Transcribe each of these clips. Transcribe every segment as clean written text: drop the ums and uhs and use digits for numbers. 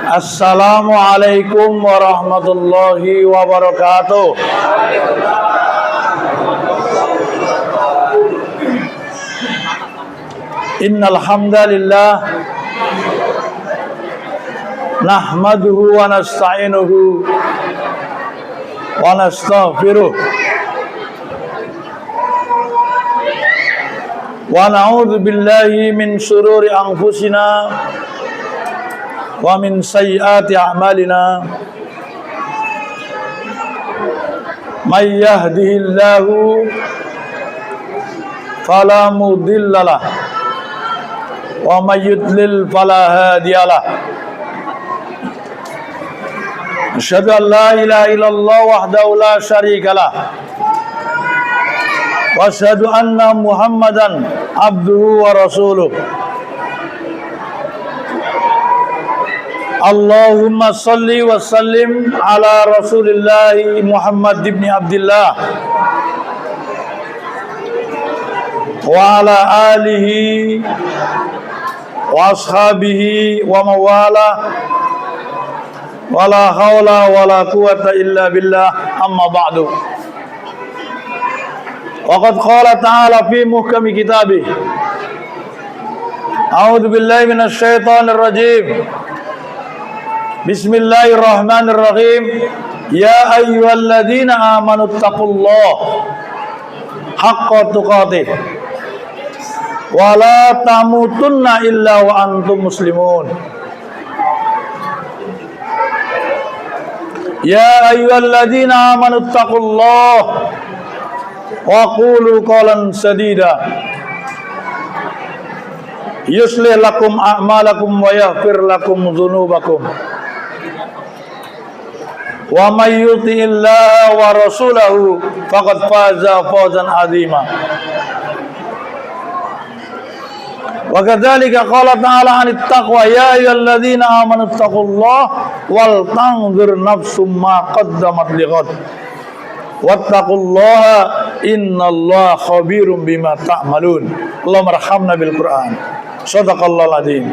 Assalamualaikum warahmatullahi wabarakatuh. Innal hamdalillah nahmaduhu wa nasta'inuhu wa nastaghfiruh wa na'udzu billahi min shururi anfusina wa min sayyiati a'malina. May yahdihillahu fala mudhillalah wa may yudlil fala hadiyalah. Asyhadu an la ilaha illallah wahdahu la syarikalah wa asyhadu anna Muhammadan abduhu wa rasuluh. Allahumma salli wa sallim ala Rasulillahi Muhammad ibn Abdullah wa ala alihi wa ashabihi wa mawala wa la hawla wa la quwata illa billah, amma ba'du. Wa qad qala ta'ala fi muhkami kitabih, a'udzu billahi minasy syaithanir rajim. Bismillahirrahmanirrahim. Ya ayyuhalladzina amanu taqullaha haqqa tuqatih wa la tamutunna illa wa antum muslimun. Ya ayyuhalladzina amanu taqullaha wa qulu qawlan sadida yuslih lakum a'malakum wa yaghfir lakum dzunubakum. Wa may yuti'illaha wa rasulahu faqad faza fawzan 'azima. Wa kadzalika qala ta'ala 'anit taqwa ya ayyuhalladzina amanu taqullaha wal tanzur nafsum ma qaddamat lighad wattaqullaha innallaha khabirum bima ta'malun. Allahumma arhamna bil Qur'an. Shadaqallahul adzim.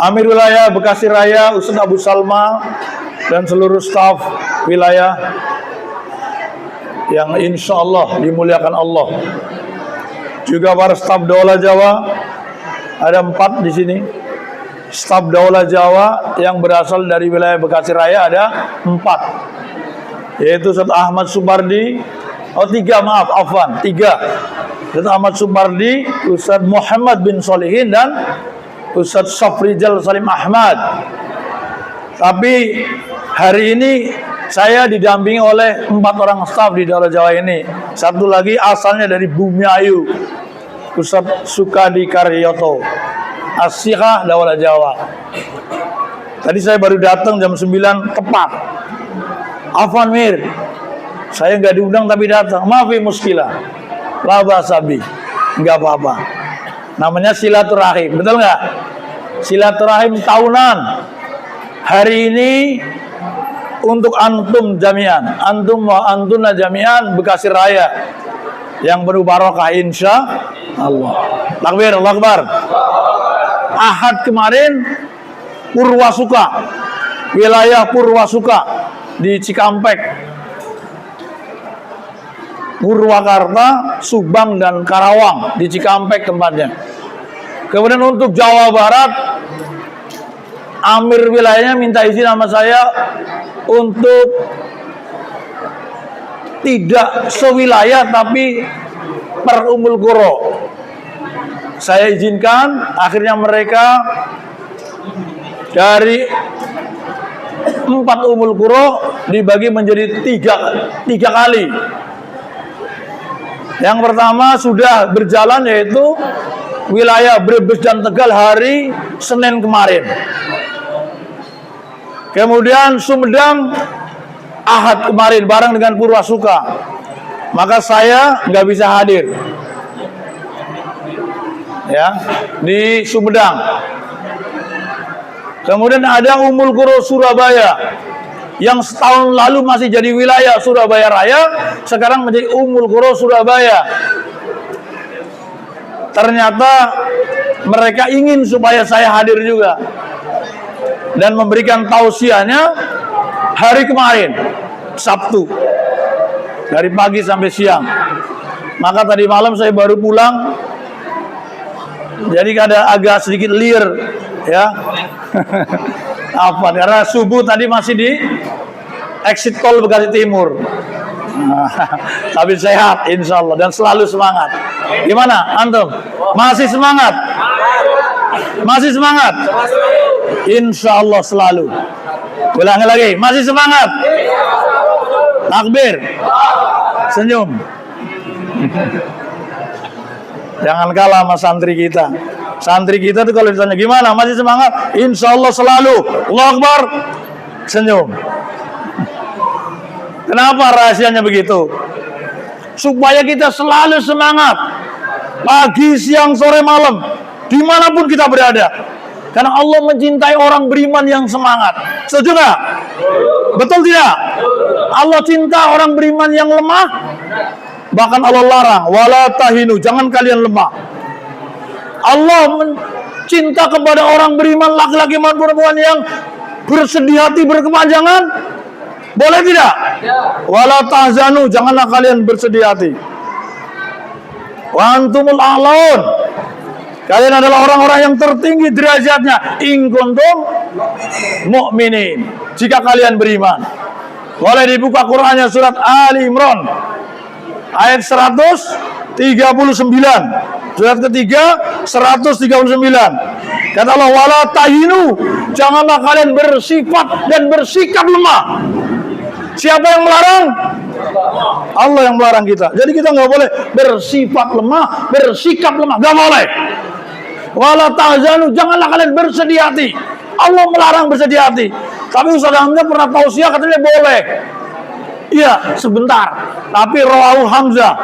Amir Wilayah Bekasi Raya Ustaz Abu Salma dan seluruh staf wilayah yang insya Allah dimuliakan Allah. Juga para staf Daulah Jawa, ada 4 di sini. Staf Daulah Jawa yang berasal dari wilayah Bekasi Raya ada 4, yaitu Ustaz Ahmad Supardi, 3. Ustaz Ahmad Supardi, Ustaz Muhammad bin Solihin, dan Ustaz Safrijal Salim Ahmad. Tapi hari ini saya didampingi oleh 4 orang staf di Daulah Jawa ini. Satu lagi asalnya dari Bumi Ayu, Ustaz Sukadi Karyoto, As-Sikhah Daulah Jawa. Tadi saya baru datang jam 9 tepat. Afwan Mir, saya nggak diundang tapi datang. Maafi muskilah, laba sabi, nggak apa-apa. Namanya silaturahim, betul nggak? Silaturahim tahunan. Hari ini untuk antum jami'an, antum wa antuna jami'an Bekasi Raya yang penuh barokah insya Allah. Takbir, Allahu Akbar. Ahad kemarin Purwasuka, wilayah Purwasuka di Cikampek, Purwakarta, Subang, dan Karawang di Cikampek tempatnya. Kemudian untuk Jawa Barat, Amir wilayahnya minta izin sama saya untuk tidak sewilayah tapi per Ummul Qura. Saya izinkan, akhirnya mereka dari 4 Ummul Qura dibagi menjadi 3 kali. Yang pertama sudah berjalan, yaitu wilayah Brebes dan Tegal hari Senin kemarin. Kemudian Sumedang Ahad kemarin bareng dengan Purwasuka. Maka saya nggak bisa hadir ya di Sumedang. Kemudian ada Ummul Qura Surabaya yang setahun lalu masih jadi wilayah Surabaya Raya, sekarang menjadi Ummul Qura Surabaya. Ternyata mereka ingin supaya saya hadir juga dan memberikan tausiahnya hari kemarin, Sabtu, dari pagi sampai siang. Maka tadi malam saya baru pulang, jadi ada agak sedikit liar, ya. Apa? Karena subuh tadi masih di exit tol Bekasi Timur. Tapi sehat, insya Allah, dan selalu semangat. Gimana, antum? Masih semangat? Masih semangat? Insya Allah selalu. Ulangi lagi, masih semangat? Takbir, senyum. Jangan kalah sama santri kita. Santri kita tuh kalau ditanya gimana, masih semangat? Insya Allah selalu. Allahu Akbar, senyum. Kenapa rahasianya begitu? Supaya kita selalu semangat, pagi, siang, sore, malam, dimanapun kita berada. Karena Allah mencintai orang beriman yang semangat. Setuju nggak? Betul tidak? Allah cinta orang beriman yang lemah. Bahkan Allah larang, wala tahinu, jangan kalian lemah. Allah cinta kepada orang beriman, laki-laki maupun perempuan yang bersedih hati, berkepanjangan. Boleh tidak? Wala tahzanu, janganlah kalian bersedih hati. Wa antumul a'laun, kalian adalah orang-orang yang tertinggi derajatnya. In kuntum mu'minin, jika kalian beriman. Boleh dibuka Qur'annya surat Ali Imran ayat 139. Surat ketiga 139. Kata Allah, wala tahinu, janganlah kalian bersifat dan bersikap lemah. Siapa yang melarang? Allah yang melarang kita. Jadi kita nggak boleh bersifat lemah, bersikap lemah, nggak boleh. Wala tahzanu, janganlah kalian bersedih hati. Allah melarang bersedih hati. Tapi Ustaz Hamzah pernah tausiah, katanya boleh. Iya, sebentar. Tapi rawahu Hamzah.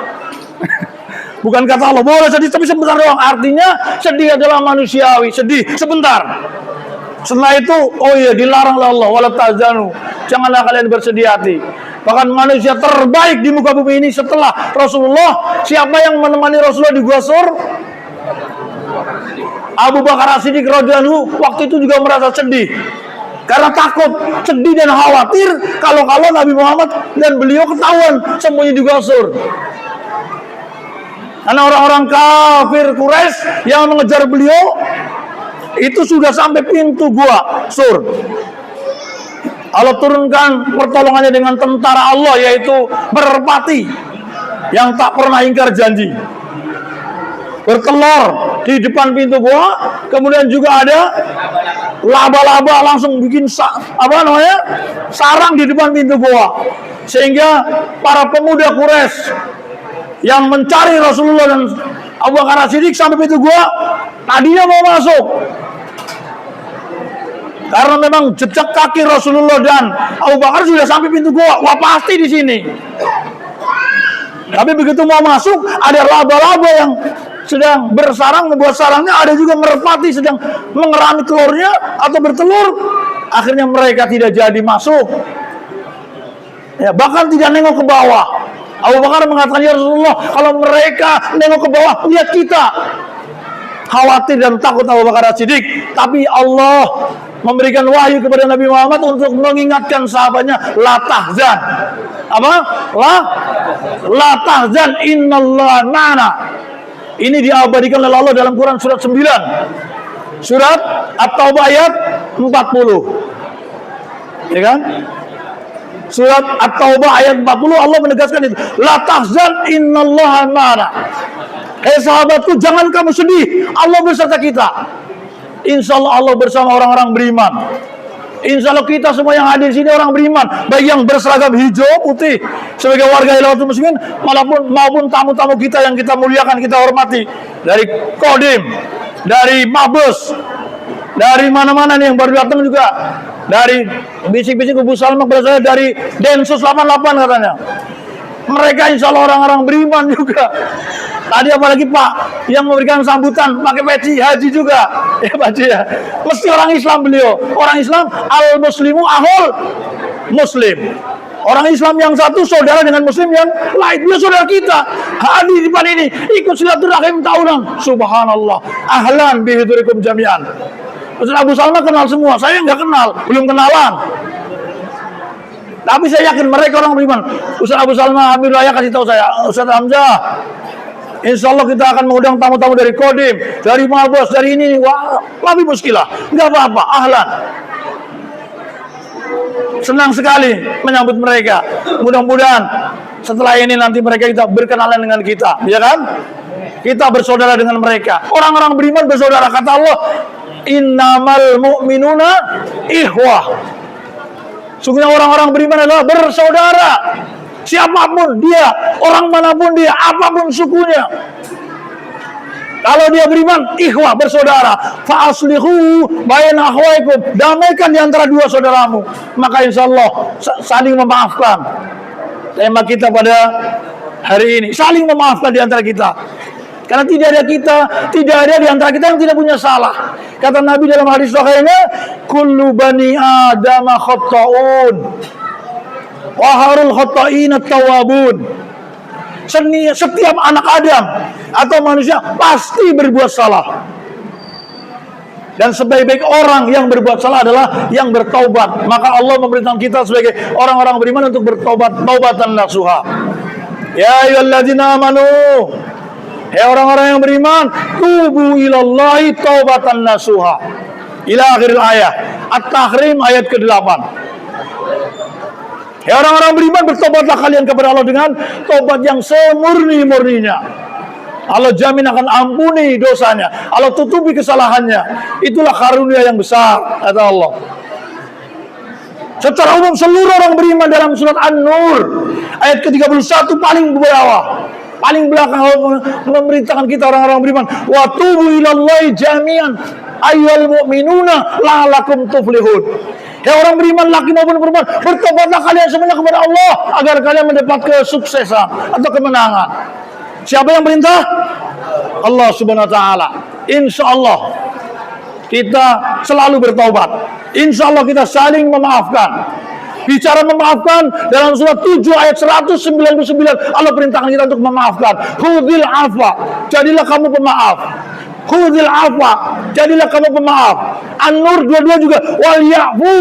Bukan kata Allah, boleh sedih tapi sebentar doang. Artinya sedih adalah manusiawi, sedih sebentar. Setelah itu, oh iya, dilarang oleh Allah, wala tahzanu, janganlah kalian bersedih hati. Bahkan manusia terbaik di muka bumi ini setelah Rasulullah, siapa yang menemani Rasulullah di Gua Sur? Abu Bakar As-Siddiq radhiyallahu, waktu itu juga merasa sedih. Karena takut, sedih dan khawatir kalau Nabi Muhammad dan beliau ketahuan sembunyi di Gua Sur. Karena orang-orang kafir Quraisy yang mengejar beliau itu sudah sampai pintu Gua Sur. Allah turunkan pertolongannya dengan tentara Allah, yaitu merpati yang tak pernah ingkar janji. Bertelur di depan pintu gua, kemudian juga ada laba-laba langsung bikin sarang di depan pintu gua, sehingga para pemuda Quraisy yang mencari Rasulullah dan Abu Bakar As-Siddiq sampai pintu gua, tadinya mau masuk karena memang jejak kaki Rasulullah dan Abu Bakar sudah sampai pintu gua, wah pasti di sini. Tapi begitu mau masuk, ada laba-laba yang sedang bersarang, membuat sarangnya, ada juga merpati sedang mengerami telurnya atau bertelur. Akhirnya mereka tidak jadi masuk. Ya, bahkan tidak nengok ke bawah. Abu Bakar mengatakan, ya Rasulullah, kalau mereka nengok ke bawah, lihat kita. Khawatir dan takut Abu Bakar As-Siddiq. Tapi Allah memberikan wahyu kepada Nabi Muhammad untuk mengingatkan sahabatnya, la tahzan. Apa? La tahzan, innallaha ma'ana. Ini diabadikan oleh Allah dalam Quran surat 9. Surat At-Taubah ayat 40. Ya kan? Surat At-Taubah ayat 40 Allah menegaskan itu. La tahzan, innallaha ma'ana. Sahabatku, jangan kamu sedih, Allah beserta kita. Insya Allah Allah bersama orang-orang beriman. Insya Allah kita semua yang hadir di sini orang beriman, baik yang berseragam hijau putih sebagai warga Hilafatul Muslimin, maupun tamu-tamu kita yang kita muliakan, kita hormati, dari Kodim, dari Mabes, dari mana-mana nih yang baru datang juga, dari bisik-bisik Ibu Salma kepada saya, dari Densus 88 katanya. Mereka insya Allah orang-orang beriman juga. Tadi apalagi Pak yang memberikan sambutan pakai peci haji juga, ya Pak Haji ya. Mesti orang Islam beliau. Orang Islam, al muslimu ahul muslim. Orang Islam yang satu saudara dengan Muslim yang lain. Dia saudara kita. Hadir di depan ini. Ikut silaturahim tahunan. Subhanallah. Ahlan bihidurikum jami'an. Ustaz Abu Salma kenal semua. Saya nggak kenal. Belum kenalan. Tapi saya yakin mereka orang beriman. Ustaz Abu Salma, Amir Raya kasih tahu saya. Ustaz Hamzah, insya Allah kita akan mengundang tamu-tamu dari Kodim, dari Mabos, dari ini. Wah, lebih muskilah. Nggak apa-apa. Ahlan. Senang sekali menyambut mereka. Mudah-mudahan setelah ini nanti mereka kita berkenalan dengan kita, ya kan? Kita bersaudara dengan mereka. Orang-orang beriman bersaudara. Kata Allah, innamal mu'minuna ikhwah. Sungguhnya orang-orang beriman adalah bersaudara. Siapapun dia, orang manapun dia, apapun sukunya. Kalau dia beriman, ikhwah, bersaudara. Fa'aslihu baina akhwaikum. Damaikan di antara dua saudaramu. Maka insya Allah saling memaafkan. Tema kita pada hari ini, saling memaafkan di antara kita. Karena tidak ada di antara kita yang tidak punya salah. Kata Nabi dalam hadis sahihnya, kullu bani Adam khata'un wa harul khata'in at-tawwabun. Setiap anak Adam atau manusia pasti berbuat salah. Dan sebaik-baik orang yang berbuat salah adalah yang bertaubat. Maka Allah memerintahkan kita sebagai orang-orang beriman untuk bertaubat, taubatan nasuha. Ya ayyuhalladzina amanu, ya orang-orang yang beriman, tubu ilallahi taubatan nasuha. Ila akhiril ayat. At-Tahrim ayat ke-8. Ya orang-orang beriman, bertobatlah kalian kepada Allah dengan tobat yang semurni-murninya. Allah jamin akan ampuni dosanya. Allah tutupi kesalahannya. Itulah karunia yang besar, kata Allah. Secara umum seluruh orang beriman dalam surat An-Nur ayat ke-31 paling bawah, paling belakang Allah memerintahkan kita orang-orang beriman, wa tubu ilallahi jami'an ayyuhal mu'minuna la'alakum tuflihun. Ya orang beriman laki maupun perempuan, bertobatlah kalian semuanya kepada Allah agar kalian mendapat kesuksesan atau kemenangan. Siapa yang perintah? Allah Subhanahu wa taala. Insyaallah kita selalu bertaubat. Insyaallah kita saling memaafkan. Bicara memaafkan, dalam surat 7 ayat 199 Allah perintahkan kita untuk memaafkan. Khudhil afwa, jadilah kamu pemaaf. Khudhil afwa, jadilah kamu pemaaf. An-Nur 22 juga, wal ya'fu,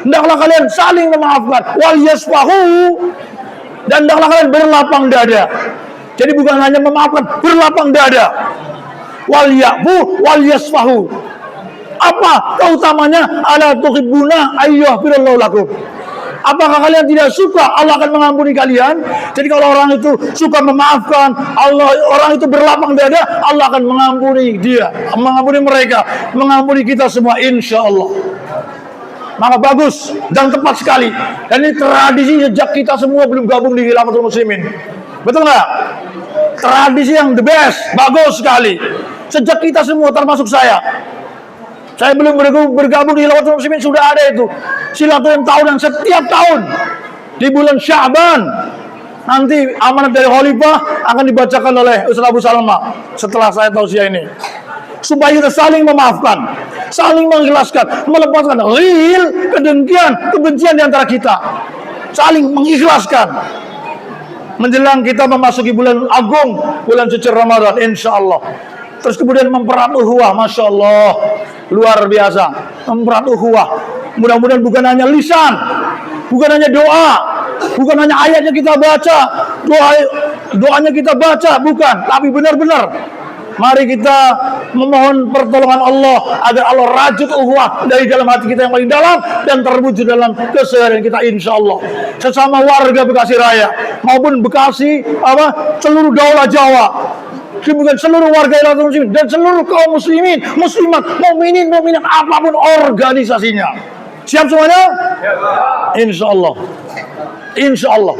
hendaklah kalian saling memaafkan. Wal yasfahu, dan hendaklah kalian berlapang dada. Jadi bukan hanya memaafkan, berlapang dada. Wal ya'fu wal yasfahu. Apa keutamanya? Ala tuhibbuna ayyuhfirallahu lakum. Apakah kalian tidak suka Allah akan mengampuni kalian? Jadi kalau orang itu suka memaafkan, orang itu berlapang dada, Allah akan mengampuni dia, mengampuni mereka, mengampuni kita semua insya Allah. Maka bagus dan tepat sekali. Dan ini tradisi sejak kita semua belum gabung di Khilafatul Muslimin. Betul nggak? Tradisi yang the best, bagus sekali. Sejak kita semua termasuk saya belum bergabung di Khilafatul Muslimin, sudah ada itu silaturahim tahunan setiap tahun di bulan Sya'ban. Nanti amanat dari Khalifah akan dibacakan oleh Ustaz Abu Salma setelah saya tausiah ini, supaya kita saling memaafkan, saling mengikhlaskan, melepaskan ghil, kedengkian, kebencian di antara kita, saling mengikhlaskan menjelang kita memasuki bulan agung, bulan suci Ramadan insyaallah. Terus kemudian mempererat ukhuwah, masya Allah, luar biasa. Mempererat ukhuwah. Mudah-mudahan bukan hanya lisan, bukan hanya doa, bukan hanya ayatnya kita baca, doanya kita baca, bukan, tapi benar-benar. Mari kita memohon pertolongan Allah agar Allah rajut ukhuwah dari dalam hati kita yang paling dalam dan terwujud dalam keseharian kita insya Allah. Sesama warga Bekasi Raya maupun Bekasi seluruh daulah Jawa, kemudian seluruh warga Khilafatul Muslimin dan seluruh kaum muslimin, muslimat, mukminin, mukminat, apapun organisasinya. Siap semuanya? Insya Allah. Insya Allah.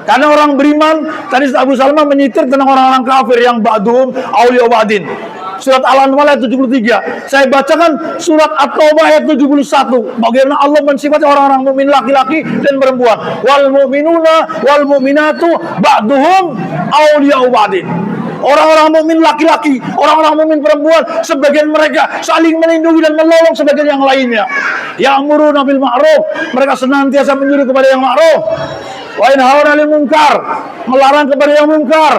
Karena orang beriman, tadi Abu Salma menyitir tentang orang-orang kafir yang ba'duhum awliya ba'din. Surat Al-Anfal ayat 73. Saya bacakan surat At-Taubah ayat 71. Bagaimana Allah mensifati orang-orang mukmin laki-laki dan perempuan. Wal mu'minuna wal mu'minatu ba'duhum awliya ba'din. Orang-orang mukmin laki-laki, orang-orang mukmin perempuan, sebagian mereka saling melindungi dan menolong sebagian yang lainnya. Ya'muruna bil ma'ruf, mereka senantiasa menyuruh kepada yang ma'ruf. Wa yanhauna 'anil munkar, melarang kepada yang munkar.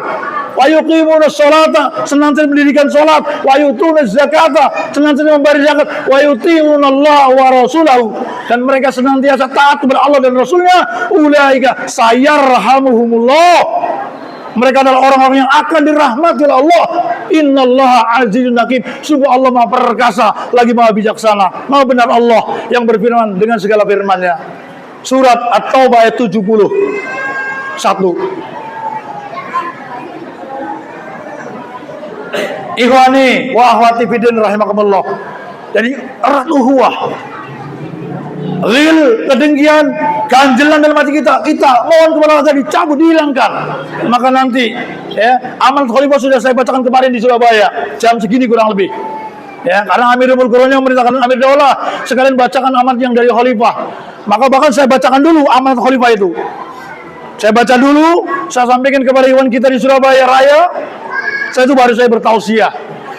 Wa yuqimuna sholata, senantiasa mendirikan salat. Wa yutuna zakata, senantiasa membayar zakat. Wa yuti'una Allah wa rasulahu, dan mereka senantiasa taat kepada Allah dan Rasulnya. Ulaika sayarhamuhumullah, mereka adalah orang-orang yang akan dirahmati oleh Allah. Innallaha azizun hakim, sungguh Allah Maha perkasa lagi Maha bijaksana. Maha benar Allah yang berfirman dengan segala firman-Nya. Surat At-Taubah ayat 71. Ikhwani wa akhwati fiddin rahimakumullah. Jadi erat uhuwah, ghil, kedengkian, ganjelan dalam hati kita mohon kepada Allah dicabut, dihilangkan. Maka nanti ya, amanat khalifah sudah saya bacakan kemarin di Surabaya jam segini kurang lebih. Ya, karena Amirul Qur'an yang memerintahkan Amir Daulah sekalian bacakan amanat yang dari khalifah. Maka bahkan saya bacakan dulu amanat khalifah itu. Saya baca dulu, saya sampaikan kepada iwan kita di Surabaya Raya. Saya itu baru saya bertausiah.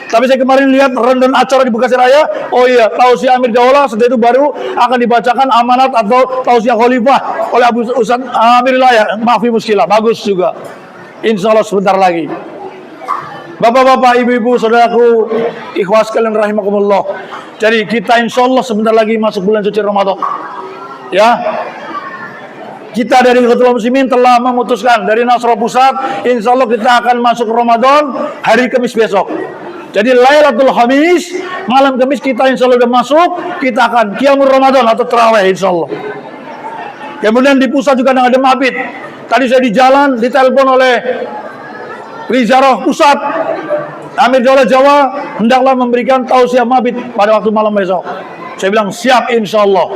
Tapi saya kemarin lihat rundown acara di Bekasi Raya. Oh iya, tausiah Amir Daulah setelah itu baru akan dibacakan amanat atau tausiah khalifah oleh Abu Ustaz Amir Wilayah. Maafi muskilah, bagus juga. Insya Allah sebentar lagi. Bapak-bapak, ibu-ibu, saudaraku, ikhwas kalian rahimakumullah. Jadi kita insya Allah sebentar lagi masuk bulan suci Ramadan. Ya, kita dari Ketua Muslimin telah memutuskan dari Nasrul Pusat, insya Allah kita akan masuk Ramadan hari Kamis besok. Jadi Lailatul Khamis, malam Kamis kita insya Allah sudah masuk, kita akan Qiyamul Ramadan atau Tarawih insya Allah. Kemudian di pusat juga ada mabit. Tadi saya di jalan ditelepon oleh Wizarah Pusat, Amir Daulah Jawa hendaklah memberikan tausiah mabit pada waktu malam besok. Saya bilang siap insya Allah.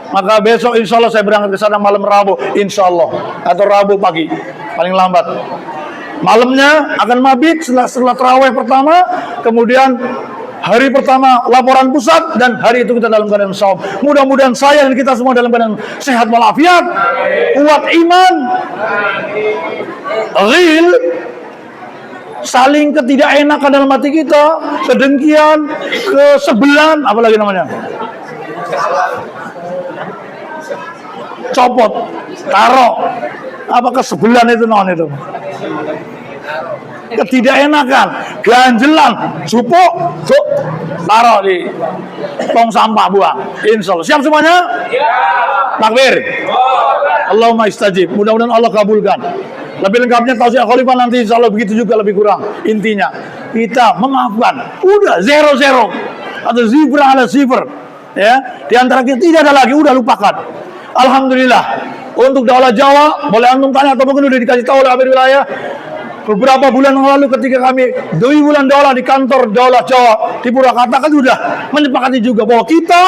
Maka besok insya Allah saya berangkat ke sana malam Rabu insya Allah, atau Rabu pagi paling lambat. Malamnya akan mabit setelah tarawih pertama, kemudian hari pertama laporan pusat, dan hari itu kita dalam keadaan saum. Mudah-mudahan saya dan kita semua dalam keadaan sehat walafiat, kuat iman, ghil, saling ketidakenakan dalam hati kita, kedengkian, kesebelan, apalagi namanya, copot, taruh, apa kesebelan itu non itu, ketidakenakan, ganjelan, jupuk, taruh di tong sampah, buang. Insya Allah siap semuanya. Takbir. Allahumma istajib. Mudah-mudahan Allah kabulkan. Lebih lengkapnya tausiah khalifah nanti insya Allah begitu juga, lebih kurang. Intinya kita memaafkan. Udah 0-0 atau zifr ala zifr. Ya, di antara kita tidak ada lagi, udah lupakan. Alhamdulillah. Untuk Daulah Jawa, boleh antum tanya atau mungkin udah dikasih tahu oleh Amir Wilayah. Beberapa bulan yang lalu ketika kami 2 bulan Daulah di kantor Daulah Jawa di Purwakarta kan sudah menyepakati juga bahwa kita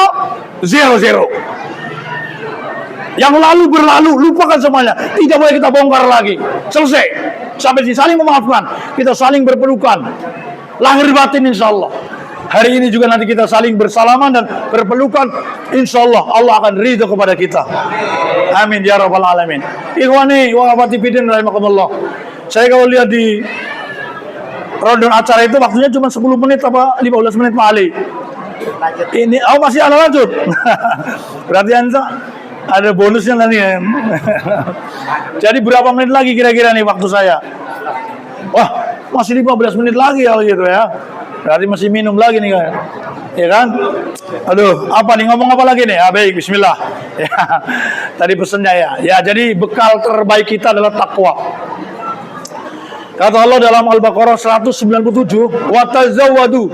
0-0. Yang lalu berlalu, lupakan semuanya. Tidak boleh kita bongkar lagi. Selesai. Sampai sini saling memaafkan. Kita saling berpelukan. Lahir batin insya Allah. Hari ini juga nanti kita saling bersalaman dan berpelukan. Insya Allah Allah akan ridho kepada kita. Amin ya rabbal alamin. Ikhwani wa akhwati fiddin rahimakumullah. Saya kalau lihat di rundown acara itu waktunya cuma 10 menit apa 15 menit Pak Ali. Ini masih ada lanjut. Berarti ada bonusnya nanti ya. Jadi berapa menit lagi kira-kira nih waktu saya? Wah, masih 15 menit lagi ya gitu ya. Berarti masih minum lagi nih kan. Ya kan? Aduh, apa nih, ngomong apa lagi nih? Baik, bismillah. Ya, tadi pesennya ya. Ya, jadi bekal terbaik kita adalah takwa. Kata Allah dalam Al-Baqarah 197, "Wa tazawwadu."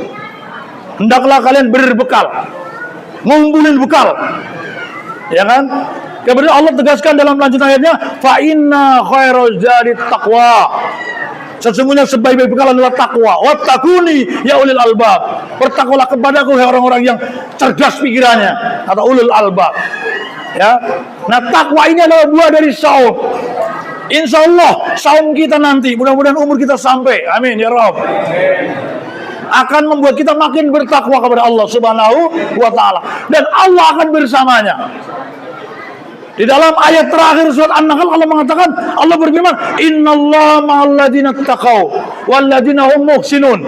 Hendaklah kalian berbekal. Ngumpulin bekal. Ya kan? Kemudian Allah tegaskan dalam lanjutan ayatnya, "Fa inna khairaz zadi taqwa." Sesungguhnya sebaik-baik bekal adalah takwa. Wattaquni ya ulil albab. Bertakwalah kepadaku ya orang-orang yang cerdas pikirannya, atau ulul albab. Ya. Nah, takwa ini adalah buah dari saum. Insya Allah saum kita nanti, mudah-mudahan umur kita sampai, amin ya Rabb, akan membuat kita makin bertakwa kepada Allah Subhanahu wa Ta'ala, dan Allah akan bersamanya. Di dalam ayat terakhir surat An-Nahl Allah mengatakan, Allah berfirman, "Innallaha ma'al ladzina taqaw wal ladzina hum muhsinun."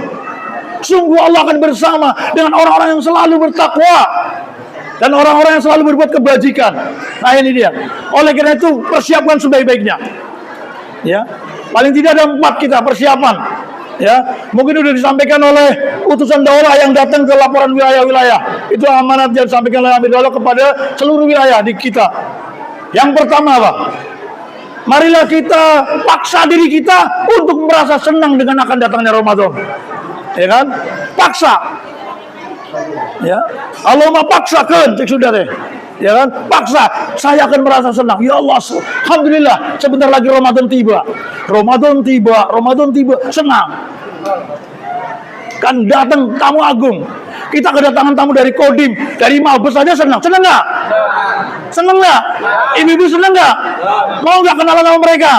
Sungguh Allah akan bersama dengan orang-orang yang selalu bertakwa dan orang-orang yang selalu berbuat kebajikan. Nah, ini dia. Oleh karena itu, persiapkan sebaik-baiknya. Ya. Paling tidak ada 4 kita persiapan. Ya, mungkin sudah disampaikan oleh utusan daulah yang datang ke laporan wilayah-wilayah. Itu amanat yang disampaikan oleh Amir Daulah kepada seluruh wilayah di kita. Yang pertama, Pak, marilah kita paksa diri kita untuk merasa senang dengan akan datangnya Ramadan. Ya kan? Paksa. Ya, Allahumma paksakan, cek sudah deh. Ya kan? Paksa, saya akan merasa senang. Ya Allah, alhamdulillah, sebentar lagi Ramadan tiba. Ramadan tiba, senang. Kan datang tamu agung. Kita kedatangan tamu dari Kodim, dari Mabes saja senang. Senang nggak? Senang nggak? Ibu-ibu senang nggak? Mau nggak kenalan sama mereka?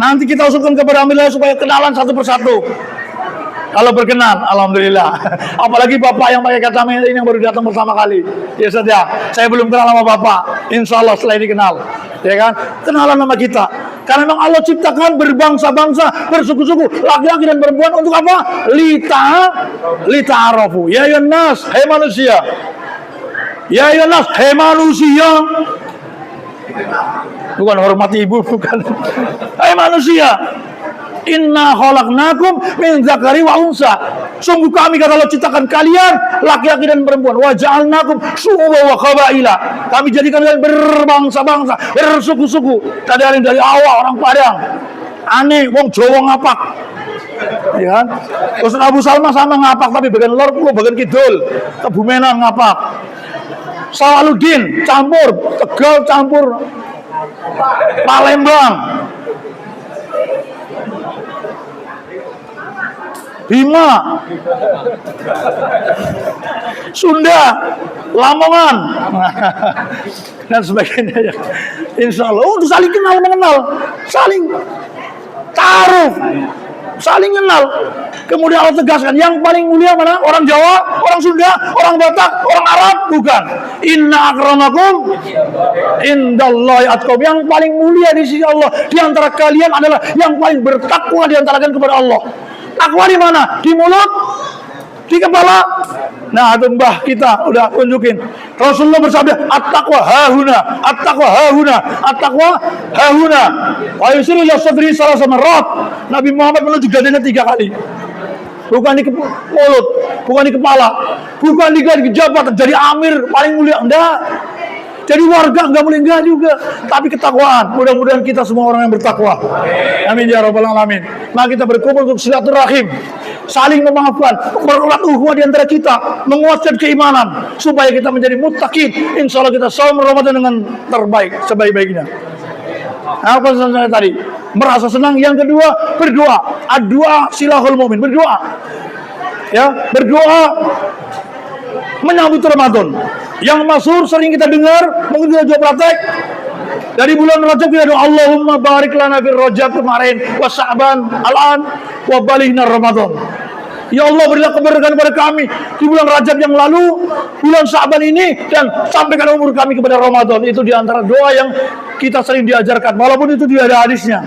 Nanti kita usulkan kepada Amir supaya kenalan satu persatu. Kalau berkenan, alhamdulillah. Apalagi bapak yang pakai kacamata ini yang baru datang pertama kali. Ya saja, saya belum kenal sama bapak. Insya Allah setelah ini kenal, ya kan? Kenalan sama kita. Karena memang Allah ciptakan berbangsa-bangsa, bersuku-suku, laki-laki dan perempuan untuk apa? Lita'arafu. Ya Yunas, hai manusia. Ya Yunas, hai manusia. Bukan hormati ibu, bukan. Hai manusia. Inna khalaqnakum min dzakari wa unsa. Sungguh kami kata Allah ciptakan kalian laki-laki dan perempuan. Wa ja'alnakum syu'uban wa qabaila. Kami jadikan kalian berbangsa-bangsa, bersuku-suku. Tadi ada dari awal orang Padang. Aneh, wong Jawa ngapak. Ya kan? Ustaz Abu Salma sama ngapak tapi bagian lor pulau bagian kidul. Kebumenan ngapak. Sawaluddin campur, Tegal campur Palembang. Bima, Sunda, Lamongan, dan sebagainya. Insya Allah, untuk saling kenal mengenal, saling taruh, saling kenal. Kemudian Allah tegaskan, yang paling mulia mana? Orang Jawa, orang Sunda, orang Batak, orang Arab, bukan. Inna akramakum indallahi atqakum. Yang paling mulia di sisi Allah di antara kalian adalah yang paling bertakwa di antara kalian kepada Allah. Takwa di mana? Di mulut? Di kepala? Nah, itu mbah kita udah tunjukin. Rasulullah bersabda, at-taqwa hahuna, at-taqwa hahuna, at-taqwa hahuna. Wa yusiru yasadri salah sama rot. Nabi Muhammad menunjuk dadanya 3 kali. Bukan di mulut, bukan di kepala, bukan di jabatan, jadi amir paling mulia. Enggak. Jadi warga enggak boleh enggak juga, tapi ketakwaan. Mudah-mudahan kita semua orang yang bertakwa. Amin ya rabbal alamin. Maka kita berkumpul untuk silaturahim, saling memaafkan, mempererat ukhuwah di antara kita, menguatkan keimanan supaya kita menjadi muttaqin. Insyaallah kita saum Ramadan dengan terbaik, sebaik-baiknya. Apa pesan saya tadi? Merasa senang. Yang kedua, berdoa. Ad-du'a silahul mu'min, berdoa. Ya, berdoa menyambut Ramadan. Yang masyhur sering kita dengar, mungkin kita juga praktek. Dari bulan Rajab kita doa, Allahumma barik lana fil Rajab kemarin, wa Sya'ban al-an, wa balighna Ramadan. Ya Allah, berilah keberkahan kepada kami di bulan Rajab yang lalu, bulan Sya'ban ini, dan sampaikan umur kami kepada Ramadan. Itu di antara doa yang kita sering diajarkan, walaupun itu tidak ada hadisnya.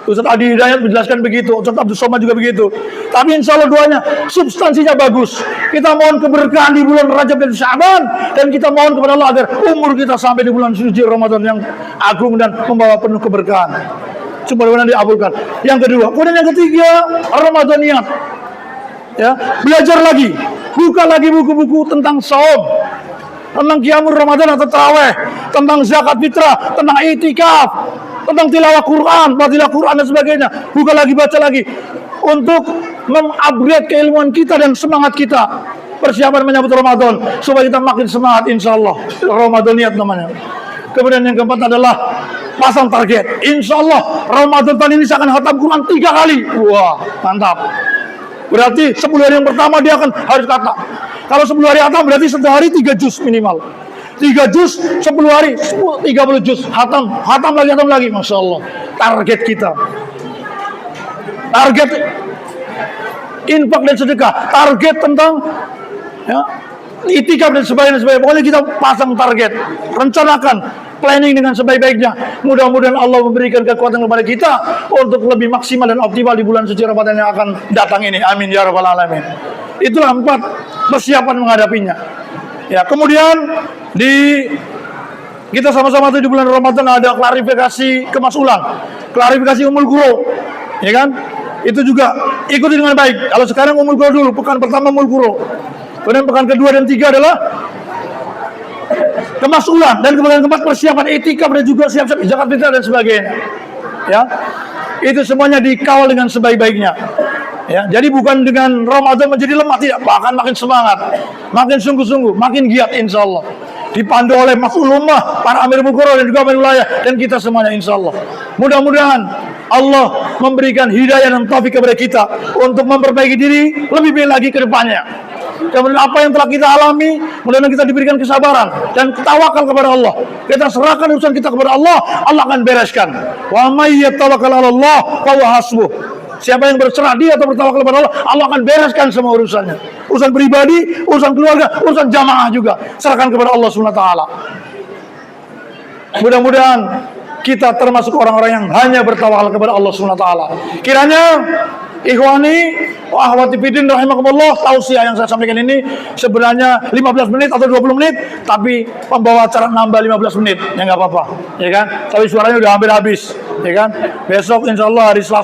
Ustaz Adi Hidayat menjelaskan begitu, Ustaz Abdul Somad juga begitu. Tapi insya Allah doanya substansinya bagus. Kita mohon keberkahan di bulan Rajab dan Sya'ban, dan kita mohon kepada Allah agar umur kita sampai di bulan suci Ramadan yang agung dan membawa penuh keberkahan. Mudah-mudahan diabulkan. Yang kedua, kemudian yang ketiga, Ramadhaniyat. Ya, belajar lagi, buka lagi buku-buku tentang saum, tentang qiyamul Ramadan atau tarawih, tentang zakat fitrah, tentang itikaf, tentang tilawah Quran, fadilah Quran dan sebagainya. Buka lagi, baca lagi untuk mengupgrade keilmuan kita dan semangat kita. Persiapan menyambut Ramadan supaya kita makin semangat, insyaallah. Ramadhaniyat namanya. Kemudian yang keempat adalah pasang target. Insyaallah Ramadan tahun ini saya akan khatam Quran 3 kali. Wah, mantap. Berarti 10 hari yang pertama dia akan harus khatam. Kalau 10 hari khatam berarti sehari 3 juz minimal. 3 juz 10 hari 30 juz hatam lagi, masya Allah. Target kita, target infak dan sedekah, target tentang itikaf dan sebagainya. Pokoknya kita pasang target, rencanakan planning dengan sebaik-baiknya. Mudah-mudahan Allah memberikan kekuatan kepada kita untuk lebih maksimal dan optimal di bulan suci Ramadan yang akan datang ini. Amin ya rabbal alamin. Itulah 4 persiapan menghadapinya. Ya, kemudian kita sama-sama tuh di bulan Ramadan ada klarifikasi kemasulan, klarifikasi umul quro, ya kan? Itu juga ikuti dengan baik. Kalau sekarang umul quro dulu, pekan pertama umul quro. Kemudian pekan kedua dan 3 adalah kemasulan, dan kemudian keempat persiapan etika dan juga siap-siap zakat fitrah dan sebagainya. Ya. Itu semuanya dikawal dengan sebaik-baiknya. Ya, jadi bukan dengan Ramadan menjadi lemah, tidak, bahkan makin semangat, makin sungguh-sungguh, makin giat insya Allah. Dipandu oleh mas'ul ummah, para amir mukoro dan juga amir wilayah, dan kita semuanya insya Allah. Mudah-mudahan Allah memberikan hidayah dan taufik kepada kita untuk memperbaiki diri lebih baik lagi ke depannya. Kemudian apa yang telah kita alami, mudah-mudahan kita diberikan kesabaran dan tawakal kepada Allah. Kita serahkan urusan kita kepada Allah, Allah akan bereskan. Wa may yatawakkal 'ala Allah fa huwa hasbuh. Siapa yang berserah dia atau bertawakal kepada Allah, Allah akan bereskan semua urusannya. Urusan pribadi, urusan keluarga, urusan jamaah juga. Serahkan kepada Allah SWT. Mudah-mudahan kita termasuk orang-orang yang hanya bertawakal kepada Allah SWT. Kiranya ikhwani wa akhwati fiddin rahimakumullah, tausiah yang saya sampaikan ini sebenarnya 15 menit atau 20 menit, tapi pembawa acara nambah 15 menit, ya nggak apa-apa, ya kan? Tapi suaranya udah hampir habis, ya kan? Besok insyaallah hari Selasa